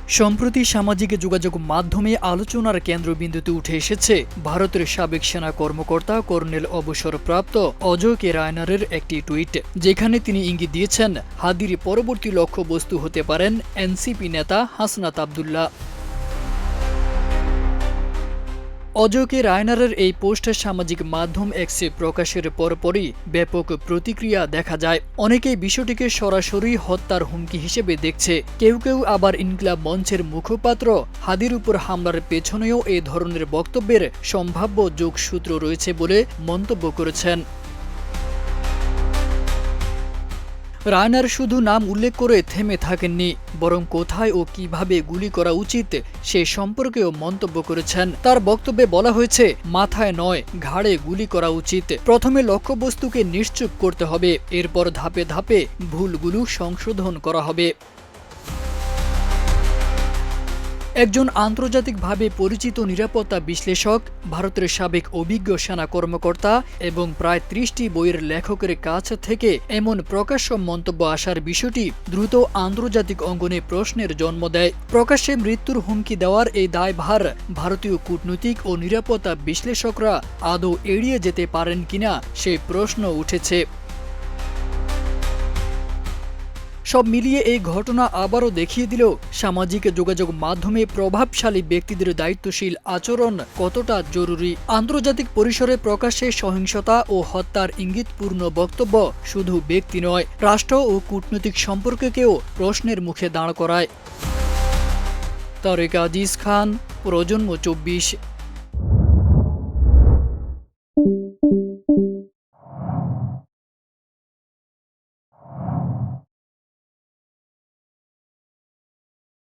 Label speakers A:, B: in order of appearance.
A: সম্প্রতি সামাজিক যোগাযোগ মাধ্যমে আলোচনার কেন্দ্রবিন্দুতে উঠে এসেছে ভারতের সাবেক সেনা কর্মকর্তা কর্নেল অবসরপ্রাপ্ত অজয় কে রায়নারের একটি টুইট, যেখানে তিনি ইঙ্গিত দিয়েছেন হাদির পরবর্তী লক্ষ্যবস্তু হতে পারেন এনসিপি নেতা হাসনাত আবদুল্লাহ। অজয় কে রায়নারের এই পোস্ট সামাজিক মাধ্যম এক্সে প্রকাশের পরপরই ব্যাপক প্রতিক্রিয়া দেখা যায়। অনেকেই বিষয়টিকে সরাসরি হত্যার হুমকি হিসেবে দেখছে, কেউ কেউ আবার ইনকিলাব মঞ্চের মুখপাত্র হাদির উপর হামলার পেছনেও এ ধরনের বক্তব্যের সম্ভাব্য যোগসূত্র রয়েছে বলে মন্তব্য করেছেন। রায়নার শুধু নাম উল্লেখ করে থেমে থাকেননি, বরং কোথায় ও কিভাবে গুলি করা উচিত সে সম্পর্কেও মন্তব্য করেছেন। তার বক্তব্যে বলা হয়েছে, মাথায় নয় ঘাড়ে গুলি করা উচিত। প্রথমে লক্ষ্যবস্তুকে নিশ্চুপ করতে হবে, এরপর ধাপে ধাপে ভুলগুলো সংশোধন করা হবে। একজন আন্তর্জাতিকভাবে পরিচিত নিরাপত্তা বিশ্লেষক, ভারতের সাবেক অভিজ্ঞ সেনা কর্মকর্তা এবং প্রায় ৩০টি বইয়ের লেখকের কাছ থেকে এমন প্রকাশ্য মন্তব্য আসার বিষয়টি দ্রুত আন্তর্জাতিক অঙ্গনে প্রশ্নের জন্ম দেয়। প্রকাশ্যে মৃত্যুর হুমকি দেওয়ার এই দায়ভার ভারতীয় কূটনৈতিক ও নিরাপত্তা বিশ্লেষকরা আদৌ এড়িয়ে যেতে পারেন কিনা সে প্রশ্ন উঠেছে। সব মিলিয়ে এই ঘটনা আবারও দেখিয়ে দিল সামাজিক যোগাযোগ মাধ্যমে প্রভাবশালী ব্যক্তিদের দায়িত্বশীল আচরণ কতটা জরুরি। আন্তর্জাতিক পরিসরে প্রকাশ্যে সহিংসতা ও হত্যার ইঙ্গিতপূর্ণ বক্তব্য শুধু ব্যক্তি নয়, রাষ্ট্র ও কূটনৈতিক সম্পর্ককেও প্রশ্নের মুখে দাঁড় করায়। তারেক আজিজ খান, প্রজন্ম ২৪।